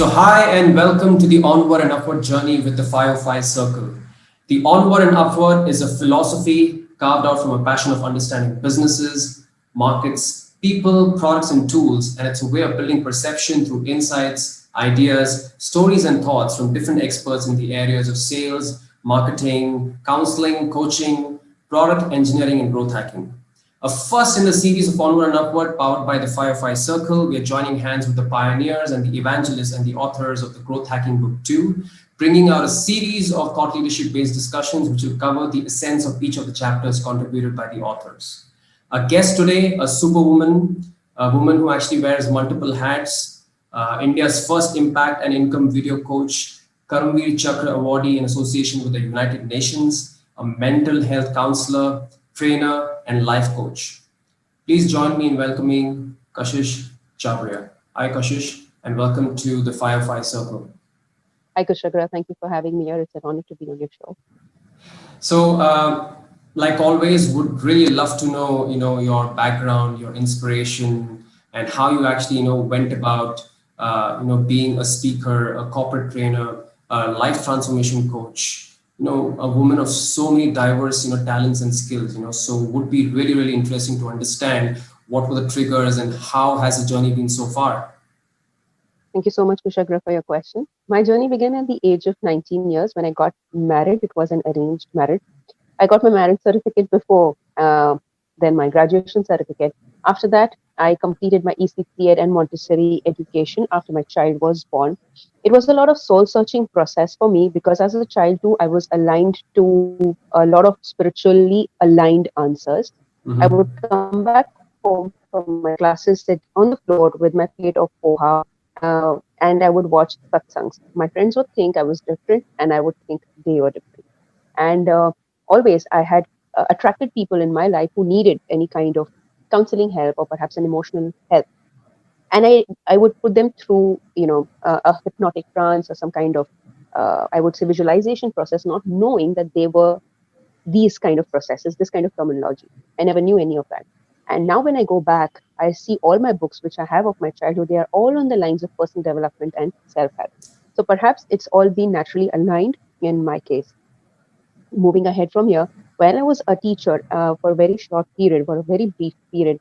Hi and welcome to the Onward and Upward journey with the 505 Circle. The Onward and Upward is a philosophy carved out from a passion of understanding businesses, markets, people, products, and tools, and it's a way of building perception through insights, ideas, stories, and thoughts from different experts in the areas of sales, marketing, counseling, coaching, product engineering, and growth hacking. A first in the series of Onward and Upward, powered by the Firefly Circle, we are joining hands with the pioneers and the evangelists and the authors of the Growth Hacking Book 2, bringing out a series of thought leadership based discussions which will cover the essence of each of the chapters contributed by the authors. Our guest today, a superwoman, a woman who actually wears multiple hats, India's first impact and income video coach, Karamveer Chakra awardee in association with the United Nations, a mental health counselor, trainer, and life coach. Please join me in welcoming Kashish Chabria. Hi, Kashish, and welcome to the Firefly Circle. Hi, Kushagra. Thank you for having me here. It's an honor to be on your show. Like always, would really love to know, your background, your inspiration, and how you actually, went about, being a speaker, a corporate trainer, a life transformation coach, a woman of so many diverse, talents and skills, so would be really, really interesting to understand what were the triggers and how has the journey been so far? Thank you so much, Kushagra, for your question. My journey began at the age of 19 years when I got married. It was an arranged marriage. I got my marriage certificate before, then my graduation certificate. After that, I completed my ECC Ed and Montessori education after my child was born. It was a lot of soul searching process for me because as a child too, I was aligned to a lot of spiritually aligned answers. I would Mm-hmm. come back home from my classes, sit on the floor with my plate of poha, and I would watch satsangs. My friends would think I was different, and I would think they were different. And always, I had attracted people in my life who needed any kind of counseling help or perhaps an emotional help. And I would put them through, a hypnotic trance or some kind of, I would say, visualization process, not knowing that they were these kind of processes, this kind of terminology. I never knew any of that. And now when I go back, I see all my books, which I have of my childhood, they are all on the lines of personal development and self help. So perhaps it's all been naturally aligned in my case. Moving ahead from here, when I was a teacher for a very short period, for a very brief period,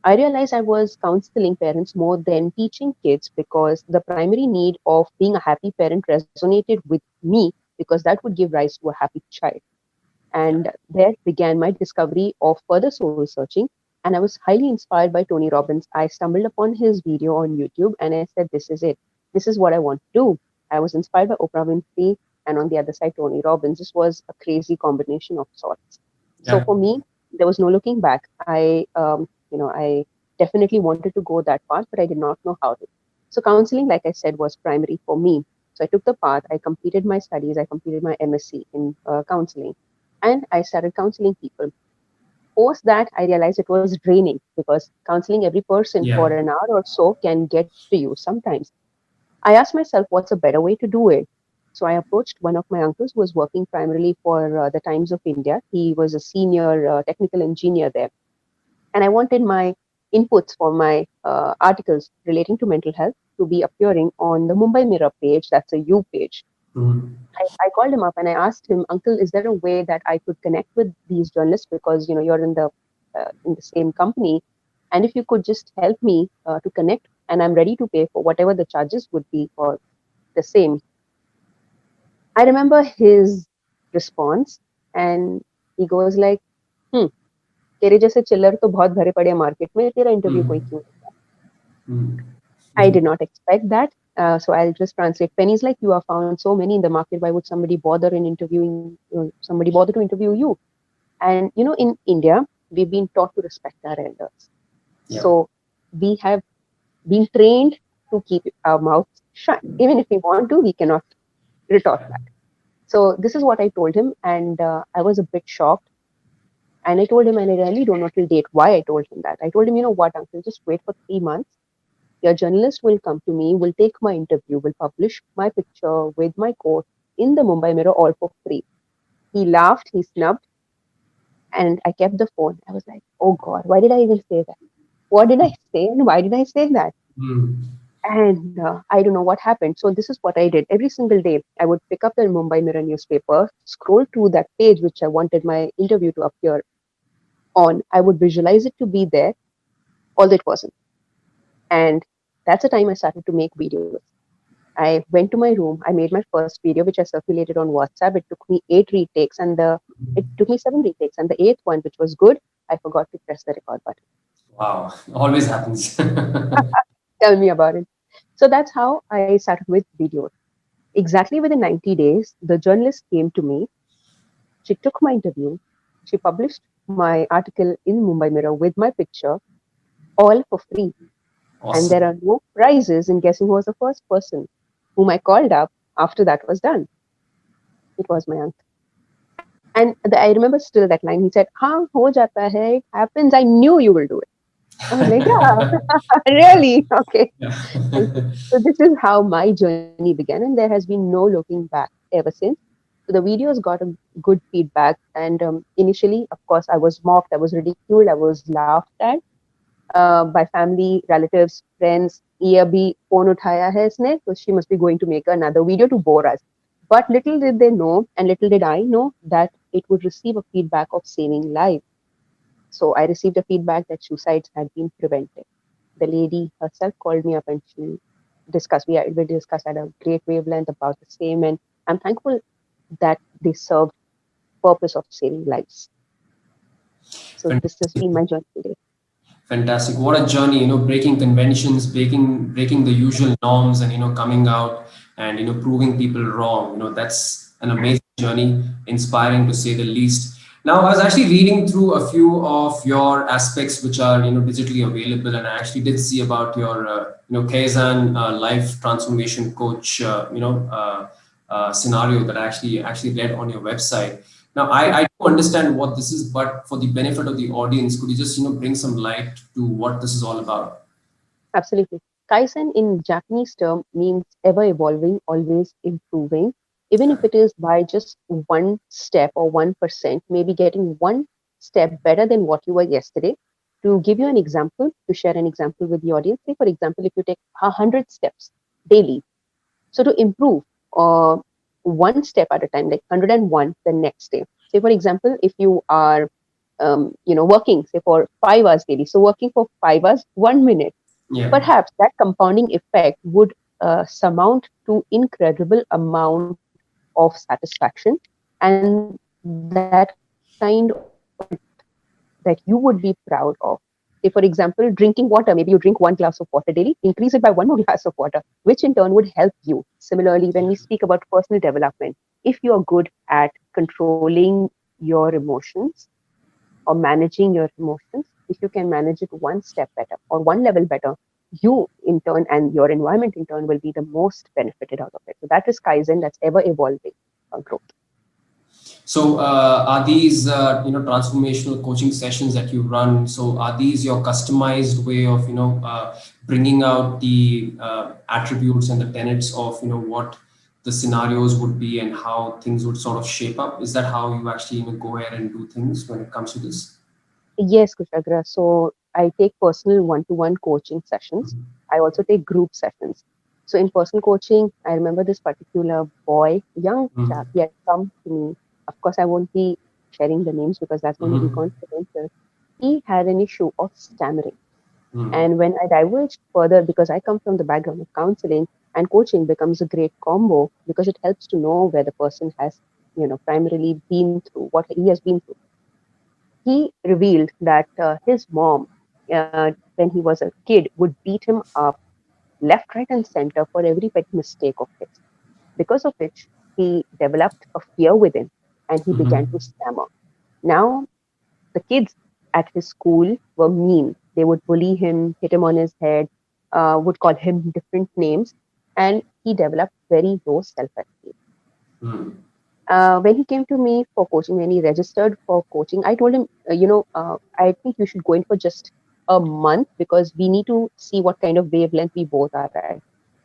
I realized I was counseling parents more than teaching kids because the primary need of being a happy parent resonated with me because that would give rise to a happy child. Yeah. And there began my discovery of further soul searching. And I was highly inspired by Tony Robbins. I stumbled upon his video on YouTube and I said, this is it. This is what I want to do. I was inspired by Oprah Winfrey and on the other side, Tony Robbins. This was a crazy combination of sorts. So Yeah. for me, there was no looking back. I definitely wanted to go that path, but I did not know how to. So counseling, like I said, was primary for me. So I took the path. I completed my studies. I completed my MSc in counseling and I started counseling people. Post that, I realized it was draining because counseling every person for Yeah. an hour or so can get to you sometimes. I asked myself, what's a better way to do it? So I approached one of my uncles who was working primarily for the Times of India. He was a senior technical engineer there. And I wanted my inputs for my articles relating to mental health to be appearing on the Mumbai Mirror page. That's a U page. Mm-hmm. I called him up and I asked him, Uncle, is there a way that I could connect with these journalists because you're in the same company, and if you could just help me to connect, and I'm ready to pay for whatever the charges would be for the same. I remember his response, and he goes like, तेरे जैसे चिल्लर तो बहुत भरे पड़े market में तेरा interview कोई क्यों. I did not expect that. So I'll just translate. Pennies like you are found so many in the market. Why would somebody bother in interviewing? Somebody bother to interview you? And in India, we've been taught to respect our elders. Yeah. So we have been trained to keep our mouths shut. Even if we want to, we cannot retort back. So this is what I told him, and I was a bit shocked. And I told him, and I really don't know till date why I told him that. I told him, you know what, uncle, just wait for 3 months. Your journalist will come to me, will take my interview, will publish my picture with my quote in the Mumbai Mirror all for free. He laughed, he snubbed, and I kept the phone. I was like, oh God, why did I even say that? What did I say and why did I say that? Mm. And I don't know what happened. So this is what I did. Every single day, I would pick up the Mumbai Mirror newspaper, scroll to that page which I wanted my interview to appear on. I would visualize it to be there, although it wasn't. And that's the time I started to make videos. I went to my room. I made my first video, which I circulated on WhatsApp. It took me 8 retakes, and it took me 7 retakes, and the eighth one, which was good, I forgot to press the record button. Wow, always happens. Tell me about it. So that's how I started with videos. Exactly within 90 days, the journalist came to me. She took my interview. She published my article in Mumbai Mirror with my picture, all for free. And Awesome. there are no prizes in guessing who was the first person whom I called up after that was done. It was my uncle. And I remember still that line. He said, "Haan, ho jata hai, it happens. I knew you will do it." I was like, "Yeah, really? Okay." Yeah. And so this is how my journey began, and there has been no looking back ever since. So the videos got a good feedback, and initially, of course, I was mocked, I was ridiculed, I was laughed at by family, relatives, friends. ये अभी phone उठाया है इसने, so she must be going to make another video to bore us. But little did they know, and little did I know, that it would receive a feedback of saving life. So I received a feedback that suicides had been prevented. The lady herself called me up and she discussed. We discussed at a great wavelength about the same, and I'm thankful that they served purpose of saving lives. So this has been my journey today. Fantastic. What a journey, breaking conventions, breaking the usual norms and coming out and proving people wrong. That's an amazing journey, inspiring to say the least. Now, I was actually reading through a few of your aspects which are digitally available, and I actually did see about your Kaizen life transformation coach scenario that I actually read on your website. Now, I do understand what this is, but for the benefit of the audience, could you just bring some light to what this is all about? Absolutely. Kaizen in Japanese term means ever evolving, always improving, even if it is by just 1 step or 1%, maybe getting 1 step better than what you were yesterday. To give you an example, to share an example with the audience, say for example, if you take 100 steps daily, so to improve uh, 1 step at a time, like 101 the next day. Say for example, if you are working say for 5 hours daily, so working for 5 hours, 1 minute, Yeah. perhaps that compounding effect would surmount to incredible amount of satisfaction, and that kind of that you would be proud of. Say, for example, drinking water, maybe you drink 1 glass of water daily, increase it by one more glass of water, which in turn would help you. Similarly, when we speak about personal development, if you are good at controlling your emotions or managing your emotions, if you can manage it 1 step better or one level better, you in turn and your environment in turn will be the most benefited out of it. So that is Kaizen, that's ever evolving growth. So, are these transformational coaching sessions that you run? So, are these your customized way of bringing out the attributes and the tenets of what the scenarios would be and how things would sort of shape up? Is that how you actually go ahead and do things when it comes to this? Yes, Kushagra. So I take personal one-to-one coaching sessions. I also take group sessions. So in personal coaching, I remember this particular boy, young chap, he had come to me. Of course, I won't be sharing the names because that's going to be Mm-hmm. confidential. He had an issue of stammering. Mm-hmm. And when I diverged further, because I come from the background of counseling, and coaching becomes a great combo because it helps to know where the person has, primarily been through, what he has been through. He revealed that his mom, when he was a kid, would beat him up left, right, and center for every petty mistake of his, because of which he developed a fear within and he began to stammer. Now, the kids at his school were mean. They would bully him, hit him on his head, would call him different names, and he developed very low self esteem. Mm-hmm. When he came to me for coaching, when he registered for coaching, I told him, I think you should go in for just a month because we need to see what kind of wavelength we both are at.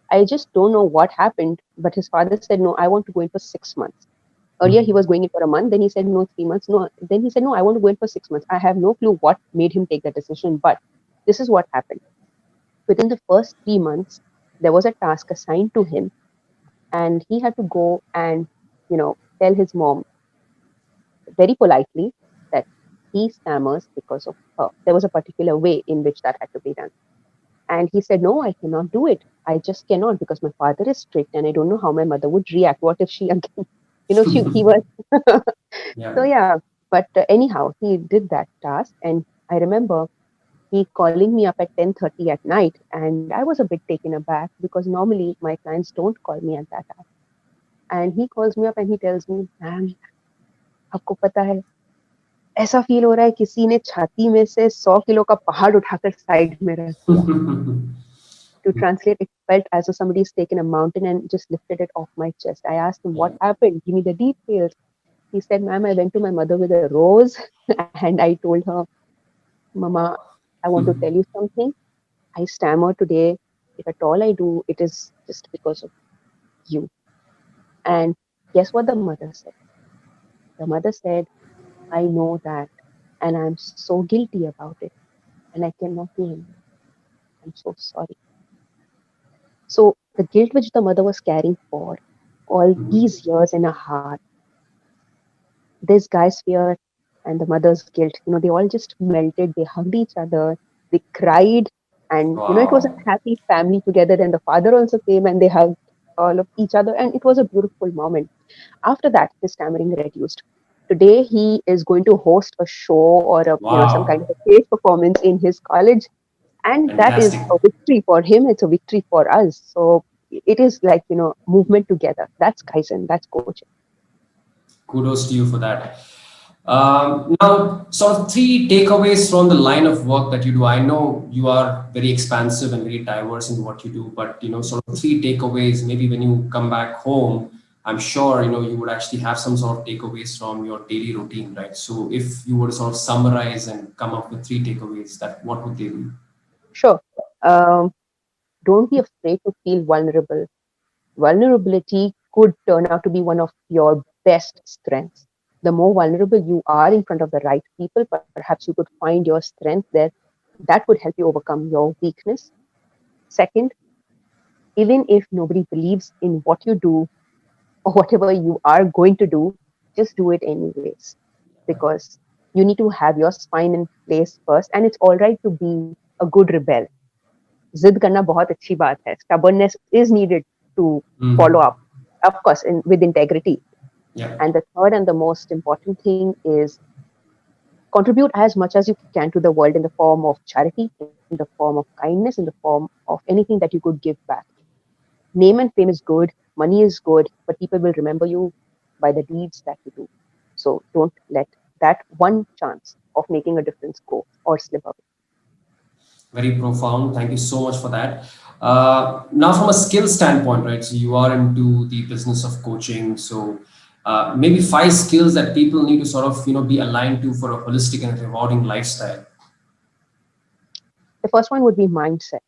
I just don't know what happened, but his father said, no, I want to go in for 6 months. Earlier, he was going in for a month. Then he said, no, 3 months. No, then he said, no, I want to go in for 6 months. I have no clue what made him take that decision, but this is what happened. Within the first 3 months, there was a task assigned to him, and he had to go and, tell his mom very politely that he stammers because of her. There was a particular way in which that had to be done. And he said, no, I cannot do it. I just cannot, because my father is strict and I don't know how my mother would react. What if she again, he was. Yeah. So yeah, but anyhow, he did that task. And I remember he calling me up at 10:30 at night, and I was a bit taken aback because normally my clients don't call me at that hour. And he calls me up and he tells me, ma'am आपको पता है, ऐसा feel हो रहा है किसी ने छाती में से 100 किलो का पहाड़ उठाकर साइड में रख दिया. To translate, it felt as though somebody's taken a mountain and just lifted it off my chest. I asked him, what happened? Give me the details. He said, ma'am, I went to my mother with a rose and I told her, Mama, I want to tell you something. I stammer today. If at all I do, it is just because of you. And guess what the mother said? The mother said, I know that, and I'm so guilty about it, and I cannot do anything. I'm so sorry. So the guilt which the mother was carrying for all these years in her heart, this guy's fear and the mother's guilt, they all just melted. They hugged each other, they cried, and it was a Wow. happy family together. And the father also came and they hugged all of each other, and it was a beautiful moment. After that, his stammering reduced. Today, he is going to host a show or some kind Wow. of a stage performance in his college, and that is Fantastic. a victory for him. It's a victory for us. So it is like movement together. That's Kaizen. That's coaching. Kudos to you for that. Now, sort of three takeaways from the line of work that you do. I know you are very expansive and very diverse in what you do, but sort of three takeaways. Maybe when you come back home, I'm sure you would actually have some sort of takeaways from your daily routine, right? So, if you were to sort of summarize and come up with three takeaways, that what would they be? Sure. Um, don't be afraid to feel vulnerable. Vulnerability could turn out to be one of your best strengths. The more vulnerable you are in front of the right people, perhaps you could find your strength there. That would help you overcome your weakness. Second, even if nobody believes in what you do or whatever you are going to do, just do it anyways. Because you need to have your spine in place first. And it's all right to be a good rebel. जिद करना बहुत अच्छी बात है. Stubbornness is needed to follow up, of course, with integrity. Yeah. And the third and the most important thing is contribute as much as you can to the world in the form of charity, in the form of kindness, in the form of anything that you could give back. Name and fame is good, money is good, but people will remember you by the deeds that you do. So don't let that one chance of making a difference go or slip away. Very profound. Thank you so much for that. Now, from a skill standpoint, right? So you are into the business of coaching. So maybe five skills that people need to sort of be aligned to for a holistic and rewarding lifestyle. The first one would be mindset,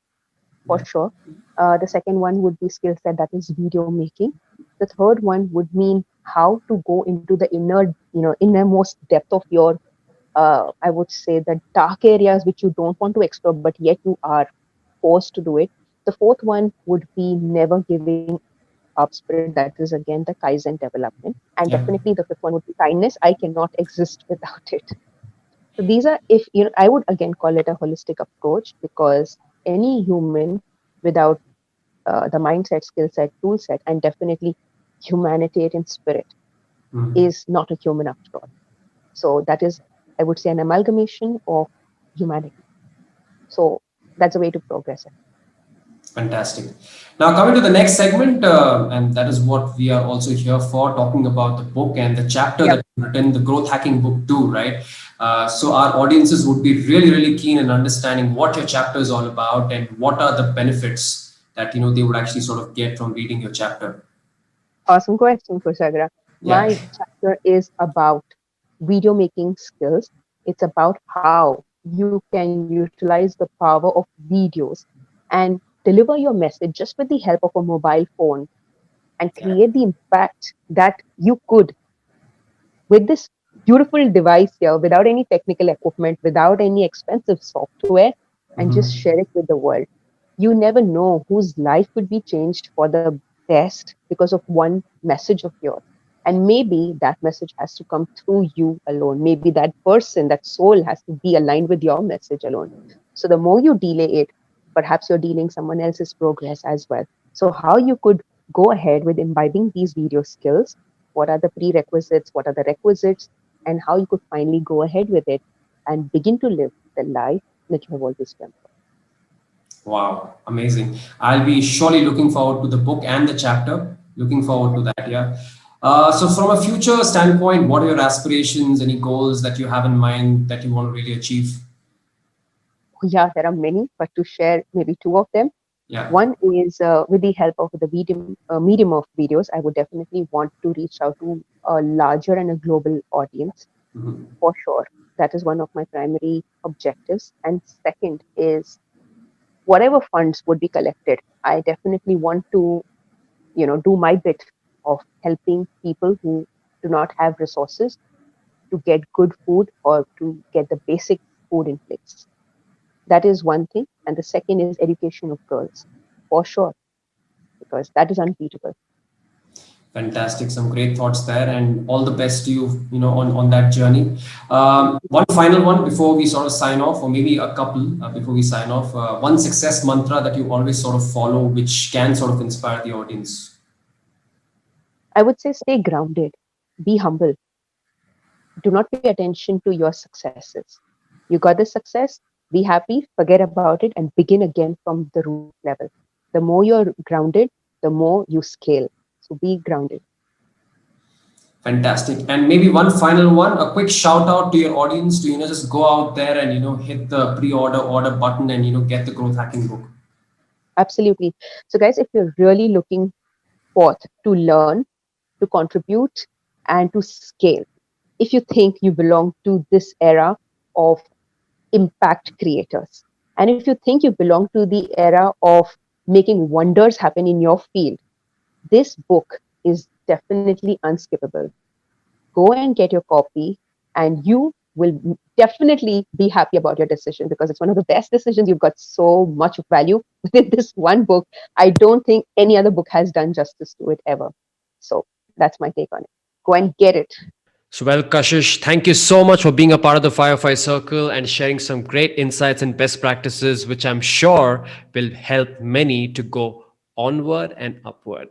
for Yeah. sure. The second one would be skill set, that is video making. The third one would mean how to go into the innermost depth of your, I would say, the dark areas which you don't want to explore, but yet you are forced to do it. The fourth one would be never giving up spirit. That is again the Kaizen development. And Yeah. definitely the fifth one would be kindness. I cannot exist without it. So these are, if I would again call it a holistic approach, because any human without the mindset, skill set, tool set, and definitely humanitarian spirit is not a human after all. So that is, I would say, an amalgamation of humanity. So that's a way to progress it. Fantastic. Now, coming to the next segment, and that is what we are also here for, talking about the book and the chapter Yep. that you've written, the Growth Hacking Book 2, right? So, our audiences would be really, really keen in understanding what your chapter is all about and what are the benefits that they would actually sort of get from reading your chapter. Awesome question, Kusagra. Yeah. My chapter is about video making skills. It's about how you can utilize the power of videos and deliver your message just with the help of a mobile phone and Yeah. create the impact that you could with this beautiful device here without any technical equipment, without any expensive software, and just share it with the world. You never know whose life could be changed for the best because of one message of yours. And maybe that message has to come through you alone. Maybe that person, that soul has to be aligned with your message alone. So the more you delay it, perhaps you're delaying someone else's progress as well. So, how you could go ahead with imbibing these video skills, what are the prerequisites, what are the requisites, and how you could finally go ahead with it and begin to live the life that you have always dreamt of. Wow, amazing. I'll be surely looking forward to the book and the chapter. Looking forward to that, yeah. So, from a future standpoint, what are your aspirations, any goals that you have in mind that you want to really achieve? Yeah, there are many, but to share maybe two of them. Yeah. One is with the help of the medium of videos, I would definitely want to reach out to a larger and a global audience Mhm. for sure. That is one of my primary objectives. And second is whatever funds would be collected, I definitely want to, do my bit of helping people who do not have resources to get good food or to get the basic food in place. That is one thing. And the second is education of girls, for sure, because that is unbeatable. Fantastic, some great thoughts there, and all the best to you, on that journey. One final one before we sort of sign off, or maybe a couple before we sign off. One success mantra that you always sort of follow, which can sort of inspire the audience. I would say stay grounded, be humble, do not pay attention to your successes. You got the success, be happy, forget about it, and begin again from the root level. The more you're grounded, the more you scale. So be grounded. Fantastic. And maybe one final one, a quick shout out to your audience to, just go out there and, hit the pre-order order button and, get the growth hacking book. Absolutely. So, guys, if you're really looking forth to learn, to contribute, and to scale, if you think you belong to this era of impact creators, and if you think you belong to the era of making wonders happen in your field, this book is definitely unskippable. Go and get your copy, and you will definitely be happy about your decision because it's one of the best decisions. You've got so much value within this one book. I don't think any other book has done justice to it ever. So that's my take on it. Go and get it. So, well, Kashish, thank you so much for being a part of the Firefly Circle and sharing some great insights and best practices, which I'm sure will help many to go onward and upward.